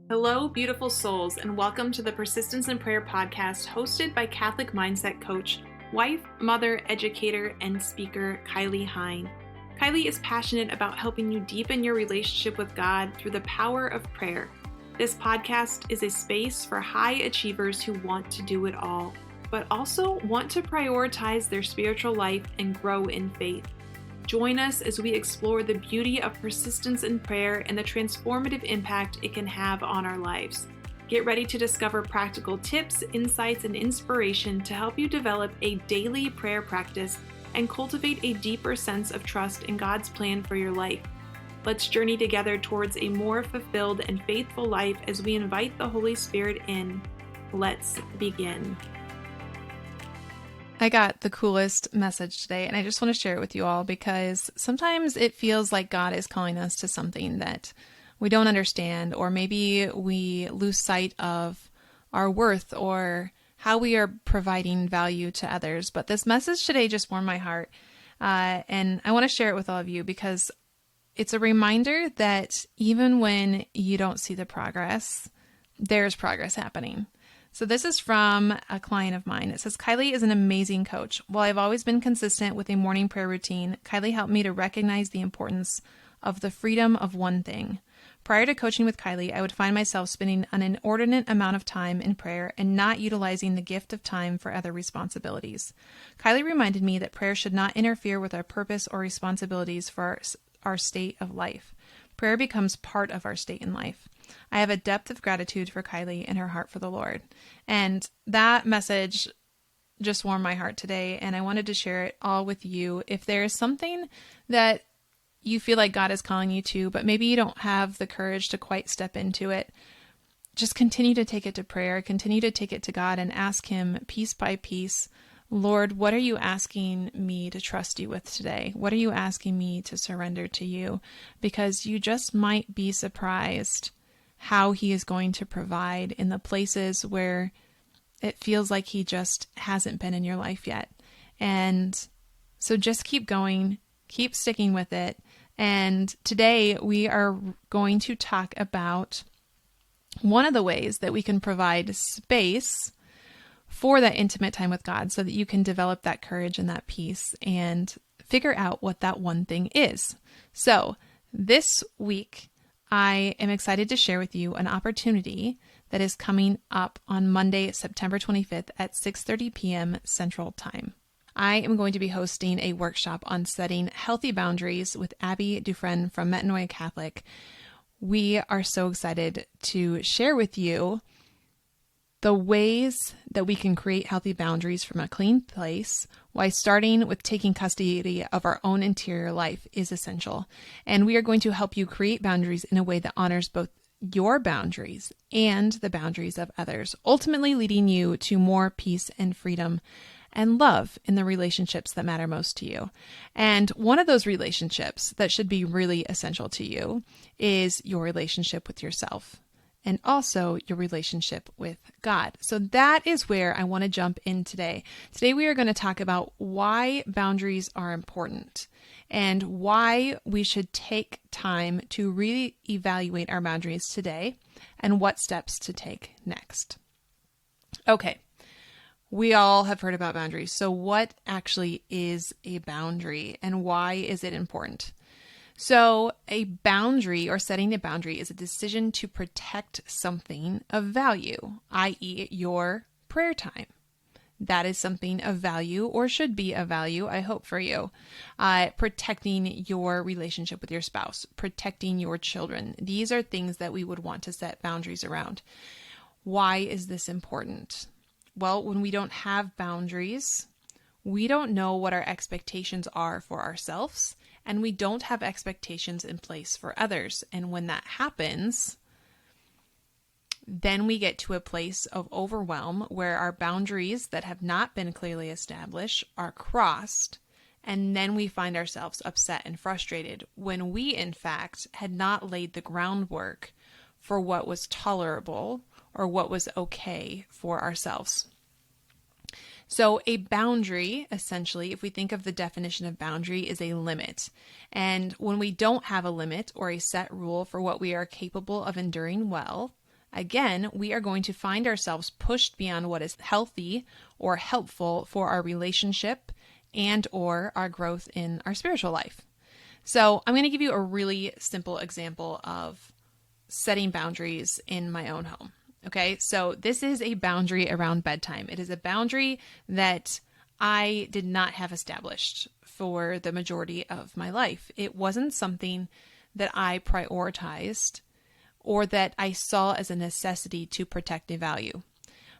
Hello, beautiful souls, and welcome to the Persistence in Prayer podcast hosted by Catholic mindset coach, wife, mother, educator, and speaker Kylie Hine. Kylie is passionate about helping you deepen your relationship with God through the power of prayer. This podcast is a space for high achievers who want to do it all, but also want to prioritize their spiritual life and grow in faith. Join us as we explore the beauty of persistence in prayer and the transformative impact it can have on our lives. Get ready to discover practical tips, insights, and inspiration to help you develop a daily prayer practice and cultivate a deeper sense of trust in God's plan for your life. Let's journey together towards a more fulfilled and faithful life as we invite the Holy Spirit in. Let's begin. I got the coolest message today, and I just want to share it with you all because sometimes it feels like God is calling us to something that we don't understand, or maybe we lose sight of our worth or how we are providing value to others. But this message today just warmed my heart, and I want to share it with all of you because it's a reminder that even when you don't see the progress, there's progress happening. So this is from a client of mine. It says, Kylie is an amazing coach. While I've always been consistent with a morning prayer routine, Kylie helped me to recognize the importance of the freedom of one thing. Prior to coaching with Kylie, I would find myself spending an inordinate amount of time in prayer and not utilizing the gift of time for other responsibilities. Kylie reminded me that prayer should not interfere with our purpose or responsibilities for our state of life. Prayer becomes part of our state in life. I have a depth of gratitude for Kylie and her heart for the Lord. And that message just warmed my heart today, and I wanted to share it all with you. If there is something that you feel like God is calling you to, but maybe you don't have the courage to quite step into it, just continue to take it to prayer, continue to take it to God and ask Him piece by piece, Lord, what are you asking me to trust you with today? What are you asking me to surrender to you? Because you just might be surprised how He is going to provide in the places where it feels like He just hasn't been in your life yet. And so just keep going, keep sticking with it. And today we are going to talk about one of the ways that we can provide space for that intimate time with God so that you can develop that courage and that peace and figure out what that one thing is. So this week, I am excited to share with you an opportunity that is coming up on Monday, September 25th at 6:30 p.m. Central Time. I am going to be hosting a workshop on setting healthy boundaries with Abby Dufresne from Metanoia Catholic. We are so excited to share with you the ways that we can create healthy boundaries from a clean place, why starting with taking custody of our own interior life is essential. And we are going to help you create boundaries in a way that honors both your boundaries and the boundaries of others, ultimately leading you to more peace and freedom and love in the relationships that matter most to you. And one of those relationships that should be really essential to you is your relationship with yourself, and also your relationship with God. So that is where I want to jump in today. Today we are going to talk about why boundaries are important and why we should take time to really evaluate our boundaries today and what steps to take next. Okay, we all have heard about boundaries. So what actually is a boundary and why is it important? So a boundary or setting a boundary is a decision to protect something of value, i.e. your prayer time. That is something of value or should be of value, I hope for you. Protecting your relationship with your spouse, protecting your children. These are things that we would want to set boundaries around. Why is this important? Well, when we don't have boundaries, we don't know what our expectations are for ourselves, and we don't have expectations in place for others. And when that happens, then we get to a place of overwhelm where our boundaries that have not been clearly established are crossed, and then we find ourselves upset and frustrated when we, in fact, had not laid the groundwork for what was tolerable or what was okay for ourselves. So a boundary, essentially, if we think of the definition of boundary, is a limit. And when we don't have a limit or a set rule for what we are capable of enduring well, again, we are going to find ourselves pushed beyond what is healthy or helpful for our relationship and or our growth in our spiritual life. So I'm going to give you a really simple example of setting boundaries in my own home. Okay, so this is a boundary around bedtime. It is a boundary that I did not have established for the majority of my life. It wasn't something that I prioritized or that I saw as a necessity to protect a value.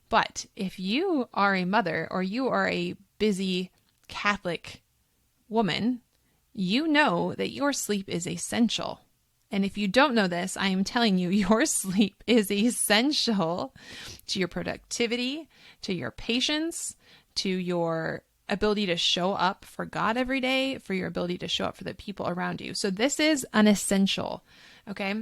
But if you are a mother or you are a busy Catholic woman, you know that your sleep is essential. And if you don't know this, I am telling you, your sleep is essential to your productivity, to your patience, to your ability to show up for God every day, for your ability to show up for the people around you. So this is an essential, okay?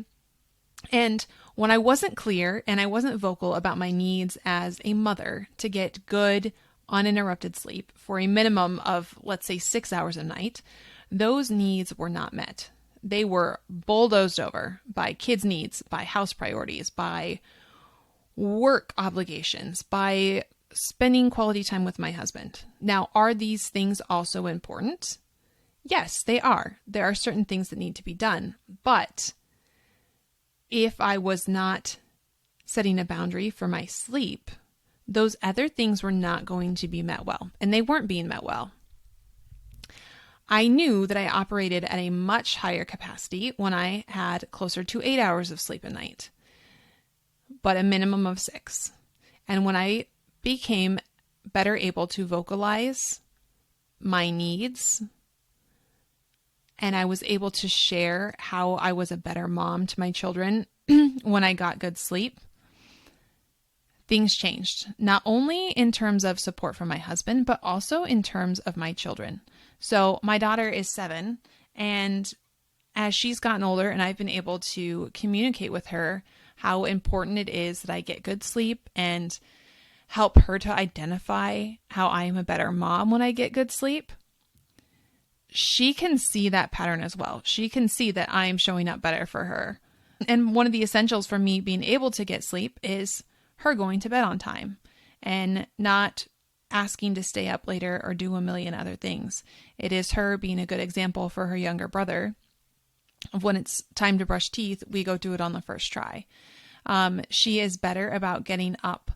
And when I wasn't clear and I wasn't vocal about my needs as a mother to get good, uninterrupted sleep for a minimum of, let's say, 6 hours a night, those needs were not met. They were bulldozed over by kids' needs, by house priorities, by work obligations, by spending quality time with my husband. Now, are these things also important? Yes, they are. There are certain things that need to be done. But if I was not setting a boundary for my sleep, those other things were not going to be met well, and they weren't being met well. I knew that I operated at a much higher capacity when I had closer to 8 hours of sleep a night, but a minimum of 6. And when I became better able to vocalize my needs, and I was able to share how I was a better mom to my children when I got good sleep, things changed. Not only in terms of support from my husband, but also in terms of my children. So my daughter is 7, and as she's gotten older and I've been able to communicate with her how important it is that I get good sleep and help her to identify how I am a better mom when I get good sleep, she can see that pattern as well. She can see that I am showing up better for her. And one of the essentials for me being able to get sleep is her going to bed on time and not asking to stay up later or do a million other things. It is her being a good example for her younger brother of when it's time to brush teeth, we go do it on the first try. She is better about getting up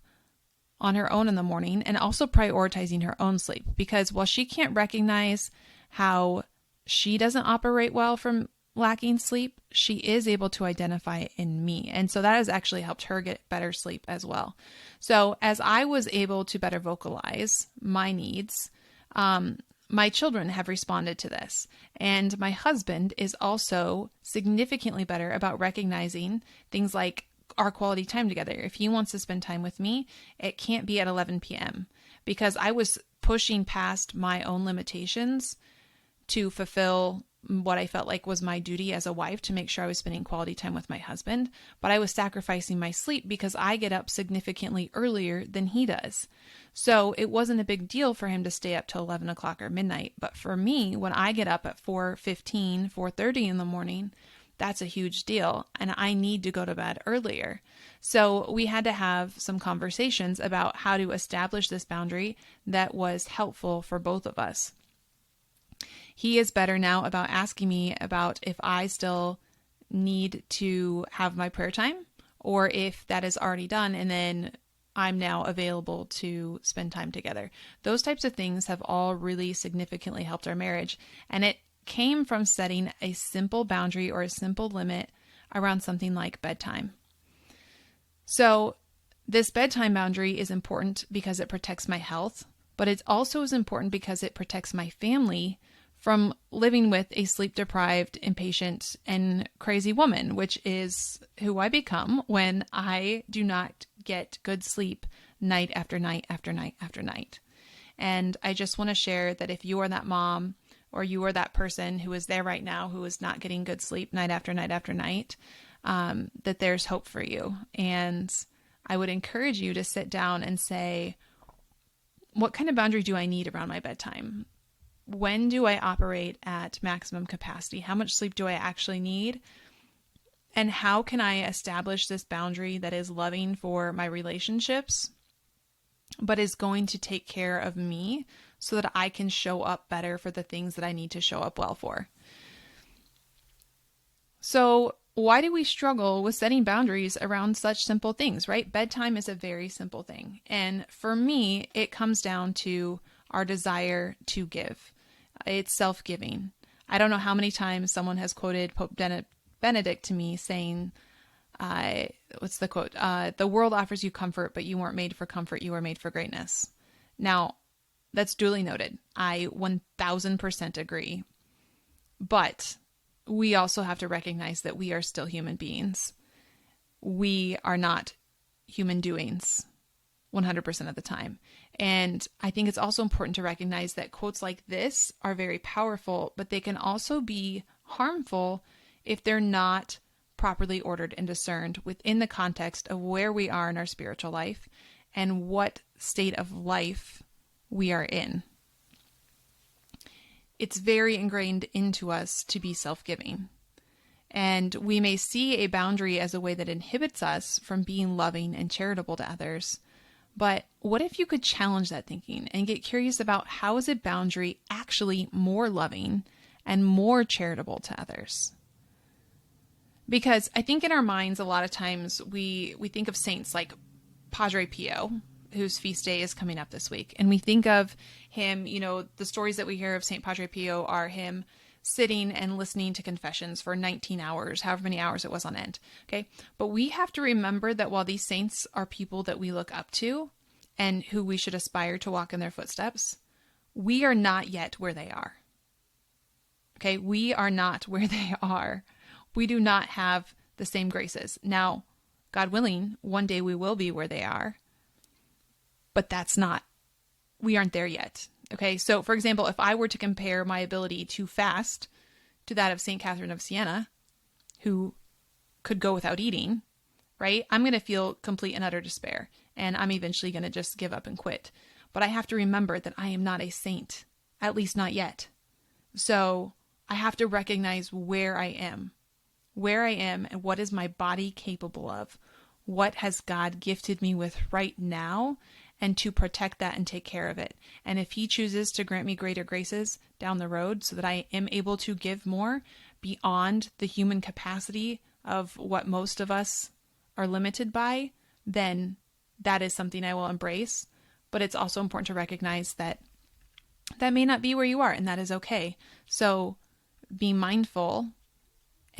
on her own in the morning and also prioritizing her own sleep, because while she can't recognize how she doesn't operate well from lacking sleep, she is able to identify it in me. And so that has actually helped her get better sleep as well. So as I was able to better vocalize my needs, my children have responded to this. And my husband is also significantly better about recognizing things like our quality time together. If he wants to spend time with me, it can't be at 11 p.m. because I was pushing past my own limitations to fulfill what I felt like was my duty as a wife to make sure I was spending quality time with my husband, but I was sacrificing my sleep because I get up significantly earlier than he does. So it wasn't a big deal for him to stay up till 11 o'clock or midnight. But for me, when I get up at 4:15, 4:30 in the morning, that's a huge deal. And I need to go to bed earlier. So we had to have some conversations about how to establish this boundary that was helpful for both of us. He is better now about asking me about if I still need to have my prayer time or if that is already done and then I'm now available to spend time together. Those types of things have all really significantly helped our marriage. And it came from setting a simple boundary or a simple limit around something like bedtime. So this bedtime boundary is important because it protects my health, but it also is important because it protects my family from living with a sleep-deprived, impatient, and crazy woman, which is who I become when I do not get good sleep night after night after night after night. And I just want to share that if you are that mom or you are that person who is there right now who is not getting good sleep night after night after night, that there's hope for you. And I would encourage you to sit down and say, what kind of boundary do I need around my bedtime? When do I operate at maximum capacity? How much sleep do I actually need? And how can I establish this boundary that is loving for my relationships, but is going to take care of me so that I can show up better for the things that I need to show up well for? So why do we struggle with setting boundaries around such simple things, right? Bedtime is a very simple thing. And for me, it comes down to our desire to give. It's self-giving. I don't know how many times someone has quoted Pope Benedict to me saying, what's the quote? The world offers you comfort, but you weren't made for comfort. You were made for greatness. Now, that's duly noted. I 1000% agree. But we also have to recognize that we are still human beings. We are not human doings 100% of the time. And I think it's also important to recognize that quotes like this are very powerful, but they can also be harmful if they're not properly ordered and discerned within the context of where we are in our spiritual life and what state of life we are in. It's very ingrained into us to be self-giving. And we may see a boundary as a way that inhibits us from being loving and charitable to others. But what if you could challenge that thinking and get curious about how is a boundary actually more loving and more charitable to others? Because I think in our minds, a lot of times we think of saints like Padre Pio, whose feast day is coming up this week. And we think of him, the stories that we hear of St. Padre Pio are him sitting and listening to confessions for 19 hours, however many hours it was on end. Okay. But we have to remember that while these saints are people that we look up to and who we should aspire to walk in their footsteps, we are not yet where they are. Okay. We are not where they are. We do not have the same graces. Now, God willing, one day we will be where they are. But we aren't there yet. Okay. So for example, if I were to compare my ability to fast to that of St. Catherine of Siena, who could go without eating, right? I'm going to feel complete and utter despair. And I'm eventually going to just give up and quit. But I have to remember that I am not a saint, at least not yet. So I have to recognize where I am and what is my body capable of. What has God gifted me with right now? And to protect that and take care of it. And if he chooses to grant me greater graces down the road so that I am able to give more beyond the human capacity of what most of us are limited by, then that is something I will embrace. But it's also important to recognize that that may not be where you are, and that is okay. So be mindful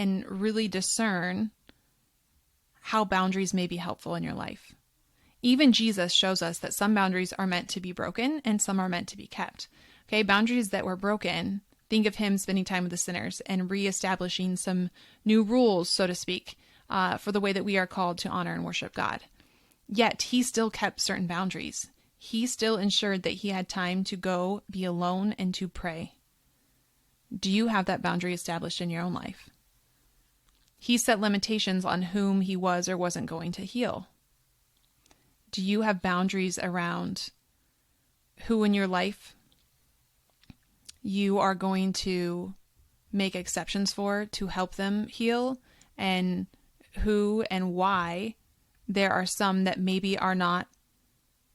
and really discern how boundaries may be helpful in your life. Even Jesus shows us that some boundaries are meant to be broken and some are meant to be kept. Okay, boundaries that were broken, think of him spending time with the sinners and reestablishing some new rules, so to speak, for the way that we are called to honor and worship God. Yet he still kept certain boundaries. He still ensured that he had time to go be alone and to pray. Do you have that boundary established in your own life? He set limitations on whom he was or wasn't going to heal. Do you have boundaries around who in your life you are going to make exceptions for to help them heal, and who and why there are some that maybe are not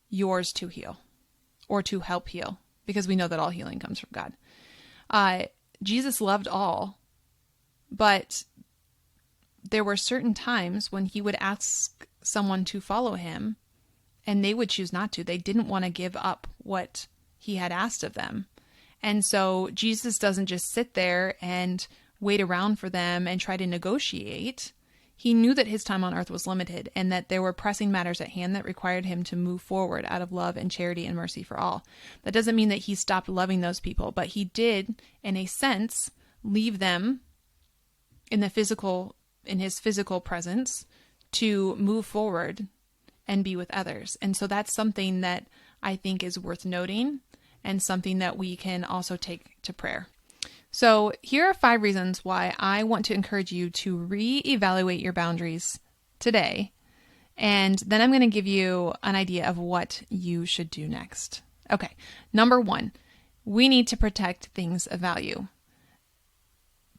yours to heal or to help heal? Because we know that all healing comes from God. Jesus loved all, but there were certain times when he would ask someone to follow him and they would choose not to. They didn't want to give up what he had asked of them. And so Jesus doesn't just sit there and wait around for them and try to negotiate. He knew that his time on earth was limited and that there were pressing matters at hand that required him to move forward out of love and charity and mercy for all. That doesn't mean that he stopped loving those people, but he did, in a sense, leave them in his physical presence to move forward and be with others. And so that's something that I think is worth noting and something that we can also take to prayer. So here are 5 reasons why I want to encourage you to reevaluate your boundaries today. And then I'm going to give you an idea of what you should do next. Okay. Number 1, we need to protect things of value.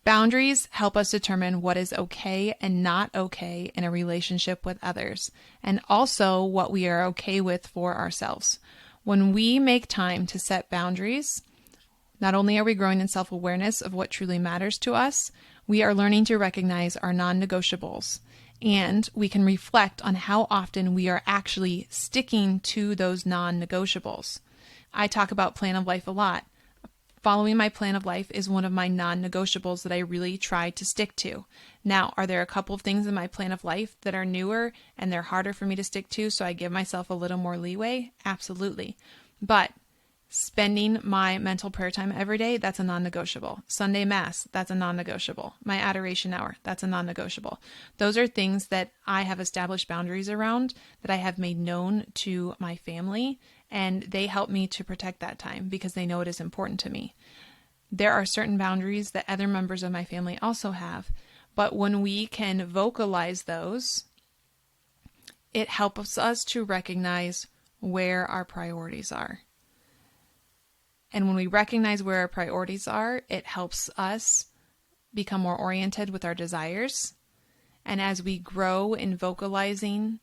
Boundaries help us determine what is okay and not okay in a relationship with others, and also what we are okay with for ourselves. When we make time to set boundaries, not only are we growing in self-awareness of what truly matters to us, we are learning to recognize our non-negotiables, and we can reflect on how often we are actually sticking to those non-negotiables. I talk about plan of life a lot. Following my plan of life is one of my non-negotiables that I really try to stick to. Now, are there a couple of things in my plan of life that are newer and they're harder for me to stick to, so I give myself a little more leeway? Absolutely. But spending my mental prayer time every day, that's a non-negotiable. Sunday Mass, that's a non-negotiable. My adoration hour, that's a non-negotiable. Those are things that I have established boundaries around, that I have made known to my family, and they help me to protect that time because they know it is important to me. There are certain boundaries that other members of my family also have, but when we can vocalize those, it helps us to recognize where our priorities are. And when we recognize where our priorities are, it helps us become more oriented with our desires. And as we grow in vocalizing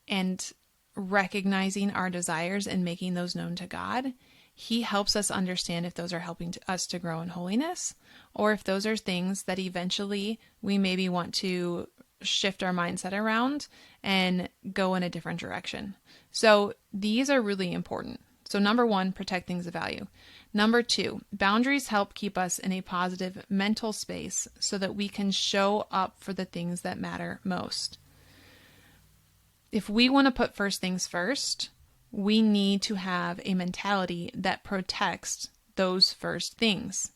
and recognizing our desires and making those known to God, He helps us understand if those are helping us to grow in holiness, or if those are things that eventually we maybe want to shift our mindset around and go in a different direction. So these are really important. So number one, protect things of value. Number two, boundaries help keep us in a positive mental space so that we can show up for the things that matter most. If we want to put first things first, we need to have a mentality that protects those first things.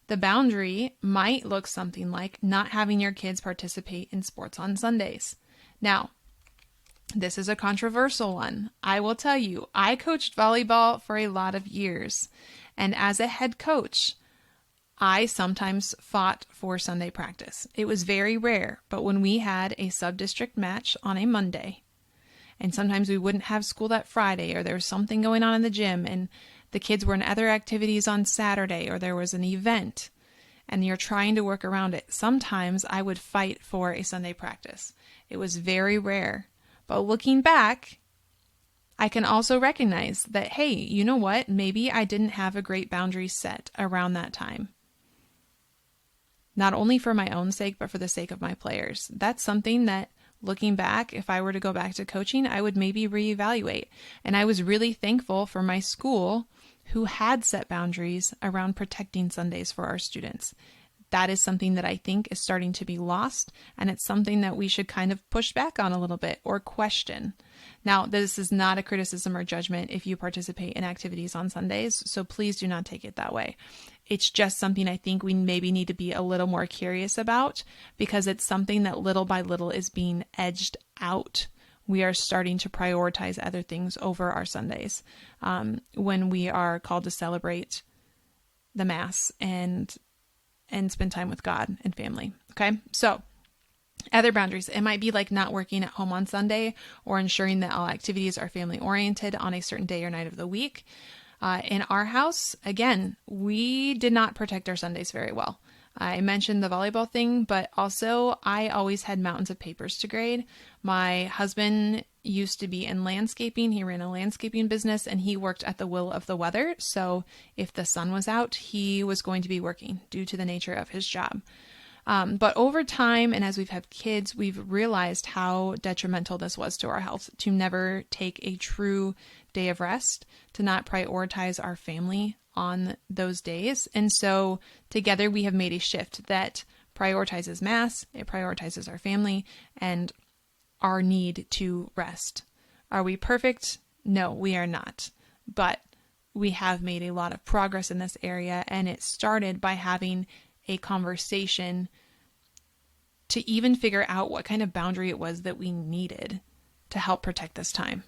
The boundary might look something like not having your kids participate in sports on Sundays. Now, this is a controversial one. I will tell you, I coached volleyball for a lot of years, and as a head coach, I sometimes fought for Sunday practice. It was very rare, but when we had a sub-district match on a Monday, and sometimes we wouldn't have school that Friday, or there was something going on in the gym, and the kids were in other activities on Saturday, or there was an event, and you're trying to work around it. Sometimes I would fight for a Sunday practice. It was very rare. But looking back, I can also recognize that, hey, you know what? Maybe I didn't have a great boundary set around that time. Not only for my own sake, but for the sake of my players. That's something that, looking back, if I were to go back to coaching, I would maybe reevaluate. And I was really thankful for my school who had set boundaries around protecting Sundays for our students. That is something that I think is starting to be lost, and it's something that we should kind of push back on a little bit or question. Now, this is not a criticism or judgment if you participate in activities on Sundays, so please do not take it that way. It's just something I think we maybe need to be a little more curious about, because it's something that little by little is being edged out. We are starting to prioritize other things over our Sundays when we are called to celebrate the Mass and spend time with God and family. Okay. So other boundaries, it might be like not working at home on Sunday, or ensuring that all activities are family oriented on a certain day or night of the week. In our house, again, we did not protect our Sundays very well. I mentioned the volleyball thing, but also I always had mountains of papers to grade. My husband used to be in landscaping. He ran a landscaping business, and he worked at the will of the weather. So if the sun was out, he was going to be working due to the nature of his job. But over time, and as we've had kids, we've realized how detrimental this was to our health, to never take a true day of rest, to not prioritize our family on those days. And so together we have made a shift that prioritizes Mass, it prioritizes our family, and our need to rest. Are we perfect? No, we are not. But we have made a lot of progress in this area, and it started by having a conversation to even figure out what kind of boundary it was that we needed to help protect this time.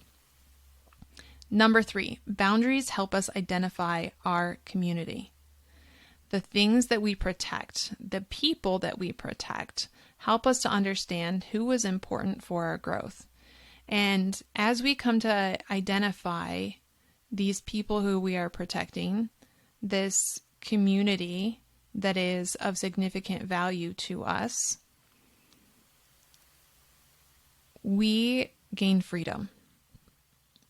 Number 3, boundaries help us identify our community. The things that we protect, the people that we protect, help us to understand who is important for our growth. And as we come to identify these people who we are protecting, this community that is of significant value to us, we gain freedom.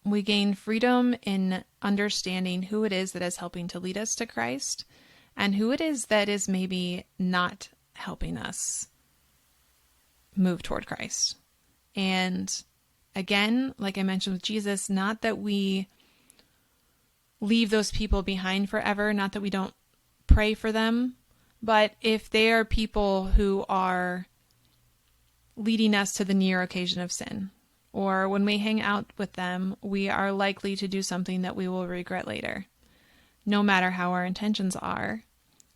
We gain freedom in understanding who it is that is helping to lead us to Christ and who it is that is maybe not helping us move toward Christ. And again, like I mentioned with Jesus, not that we leave those people behind forever, not that we don't pray for them, but if they are people who are leading us to the near occasion of sin, or when we hang out with them, we are likely to do something that we will regret later, no matter how our intentions are.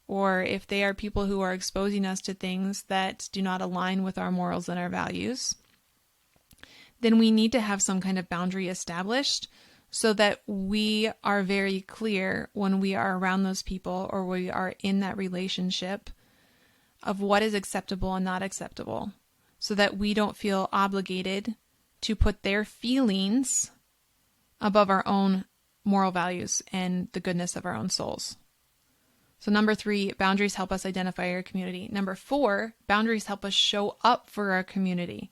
Or if they are people who are exposing us to things that do not align with our morals and our values, then we need to have some kind of boundary established so that we are very clear when we are around those people or we are in that relationship of what is acceptable and not acceptable, so that we don't feel obligated to put their feelings above our own moral values and the goodness of our own souls. So number 3, boundaries help us identify our community. Number 4, boundaries help us show up for our community.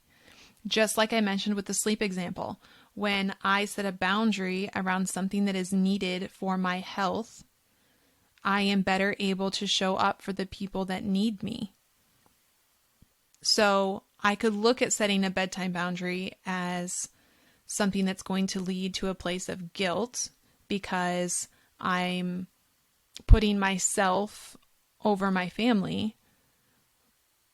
Just like I mentioned with the sleep example, when I set a boundary around something that is needed for my health, I am better able to show up for the people that need me. So I could look at setting a bedtime boundary as something that's going to lead to a place of guilt because I'm putting myself over my family.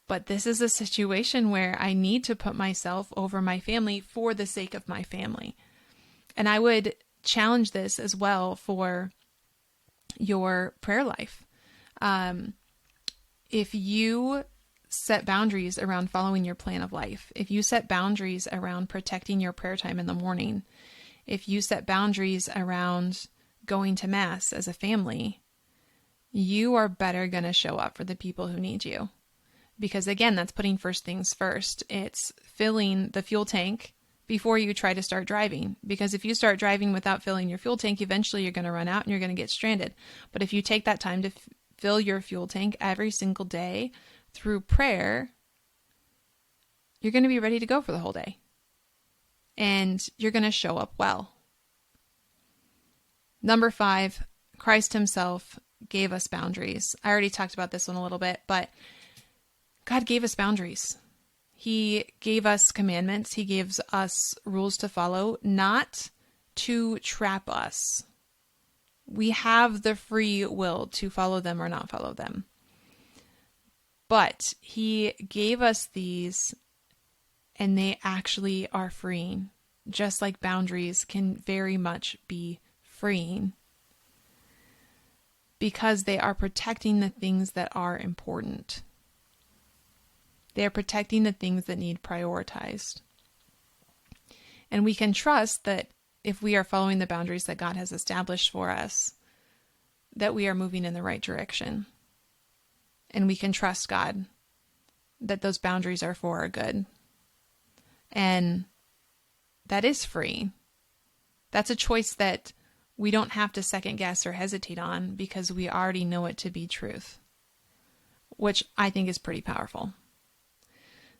But this is a situation where I need to put myself over my family for the sake of my family. And I would challenge this as well for your prayer life. If you set boundaries around following your plan of life, if you set boundaries around protecting your prayer time in the morning, if you set boundaries around going to Mass as a family, you are better going to show up for the people who need you. Because again, that's putting first things first. It's filling the fuel tank before you try to start driving. Because if you start driving without filling your fuel tank, eventually you're going to run out and you're going to get stranded. But if you take that time to fill your fuel tank every single day through prayer, you're going to be ready to go for the whole day. And you're going to show up well. Number 5, Christ himself gave us boundaries. I already talked about this one a little bit, but God gave us boundaries. He gave us commandments. He gives us rules to follow, not to trap us. We have the free will to follow them or not follow them. But he gave us these, and they actually are freeing, just like boundaries can very much be freeing, because they are protecting the things that are important. They are protecting the things that need prioritized. And we can trust that if we are following the boundaries that God has established for us, that we are moving in the right direction. And we can trust God that those boundaries are for our good. And that is free. That's a choice that we don't have to second guess or hesitate on because we already know it to be truth, which I think is pretty powerful.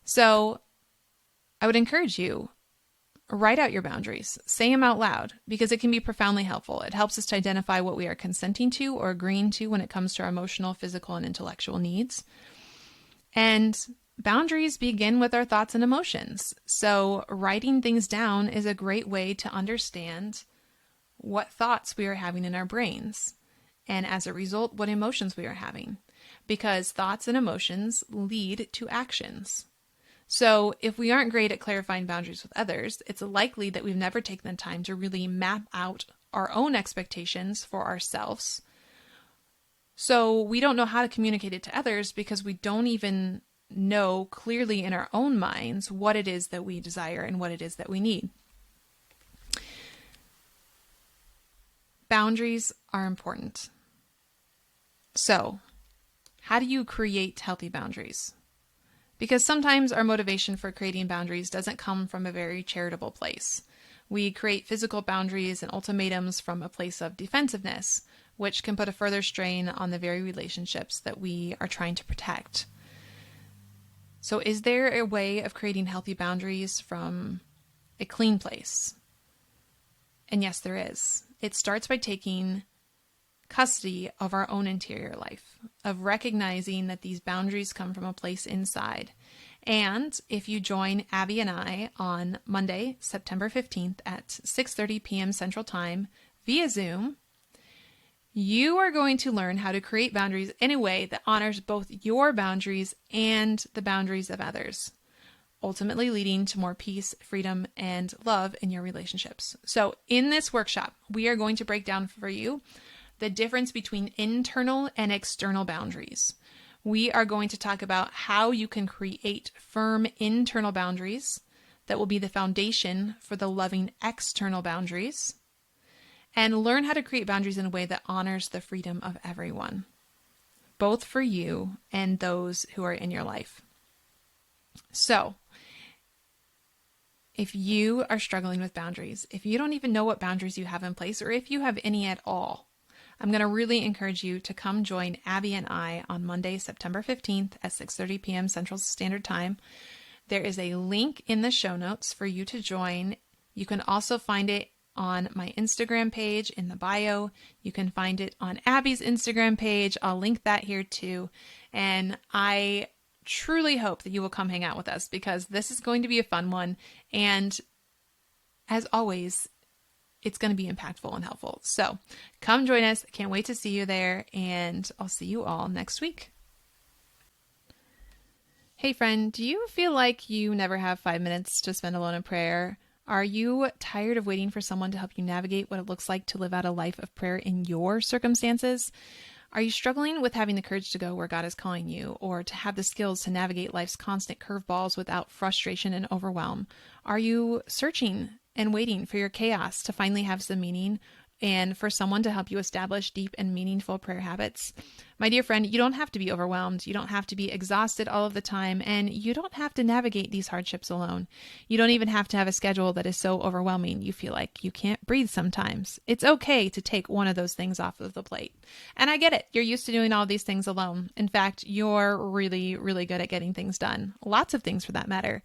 So I would encourage you, write out your boundaries, say them out loud, because it can be profoundly helpful. It helps us to identify what we are consenting to or agreeing to when it comes to our emotional, physical, and intellectual needs. And boundaries begin with our thoughts and emotions. So writing things down is a great way to understand what thoughts we are having in our brains, and as a result, what emotions we are having, because thoughts and emotions lead to actions. So if we aren't great at clarifying boundaries with others, it's likely that we've never taken the time to really map out our own expectations for ourselves. So we don't know how to communicate it to others because we don't even know clearly in our own minds what it is that we desire and what it is that we need. Boundaries are important. So, how do you create healthy boundaries? Because sometimes our motivation for creating boundaries doesn't come from a very charitable place. We create physical boundaries and ultimatums from a place of defensiveness, which can put a further strain on the very relationships that we are trying to protect. So is there a way of creating healthy boundaries from a clean place? And yes, there is. It starts by taking custody of our own interior life, of recognizing that these boundaries come from a place inside. And if you join Abby and I on Monday, September 15th at 6:30 p.m. Central Time via Zoom, you are going to learn how to create boundaries in a way that honors both your boundaries and the boundaries of others, ultimately leading to more peace, freedom, and love in your relationships. So in this workshop, we are going to break down for you the difference between internal and external boundaries. We are going to talk about how you can create firm internal boundaries that will be the foundation for the loving external boundaries, and learn how to create boundaries in a way that honors the freedom of everyone, both for you and those who are in your life. So, if you are struggling with boundaries, if you don't even know what boundaries you have in place, or if you have any at all, I'm going to really encourage you to come join Abby and I on Monday, September 15th at 6:30 p.m. Central Standard Time. There is a link in the show notes for you to join. You can also find it on my Instagram page in the bio. You can find it on Abby's Instagram page. I'll link that here too. And I truly hope that you will come hang out with us, because this is going to be a fun one. And as always, it's going to be impactful and helpful. So come join us. Can't wait to see you there. And I'll see you all next week. Hey friend, do you feel like you never have 5 minutes to spend alone in prayer? Are you tired of waiting for someone to help you navigate what it looks like to live out a life of prayer in your circumstances? Are you struggling with having the courage to go where God is calling you, or to have the skills to navigate life's constant curveballs without frustration and overwhelm? Are you searching and waiting for your chaos to finally have some meaning, and for someone to help you establish deep and meaningful prayer habits? My dear friend, you don't have to be overwhelmed. You don't have to be exhausted all of the time, and you don't have to navigate these hardships alone. You don't even have to have a schedule that is so overwhelming you feel like you can't breathe sometimes. It's okay to take one of those things off of the plate. And I get it. You're used to doing all these things alone. In fact, you're really, really good at getting things done. Lots of things for that matter.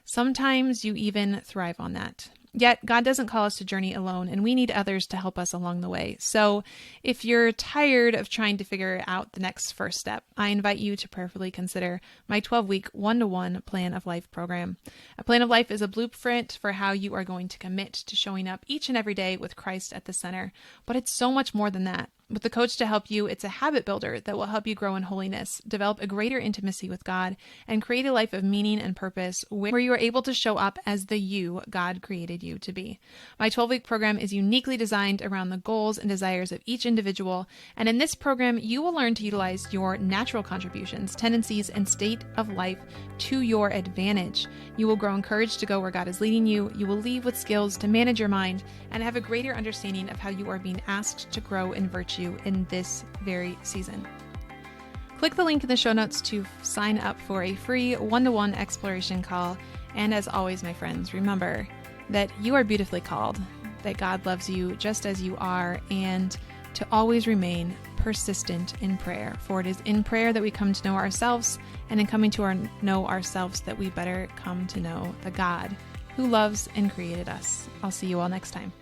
Sometimes you even thrive on that. Yet God doesn't call us to journey alone, and we need others to help us along the way. So if you're tired of trying to figure out the next first step, I invite you to prayerfully consider my 12-week one-to-one Plan of Life program. A Plan of Life is a blueprint for how you are going to commit to showing up each and every day with Christ at the center. But it's so much more than that. With the coach to help you, it's a habit builder that will help you grow in holiness, develop a greater intimacy with God, and create a life of meaning and purpose where you are able to show up as the you God created you to be. My 12-week program is uniquely designed around the goals and desires of each individual, and in this program, you will learn to utilize your natural contributions, tendencies, and state of life to your advantage. You will grow encouraged to go where God is leading you. You will leave with skills to manage your mind and have a greater understanding of how you are being asked to grow in virtue in this very season. Click the link in the show notes to sign up for a free one-to-one exploration call. And as always, my friends, remember that you are beautifully called, that God loves you just as you are, and to always remain persistent in prayer. For it is in prayer that we come to know ourselves, and in coming to know ourselves that we better come to know the God who loves and created us. I'll see you all next time.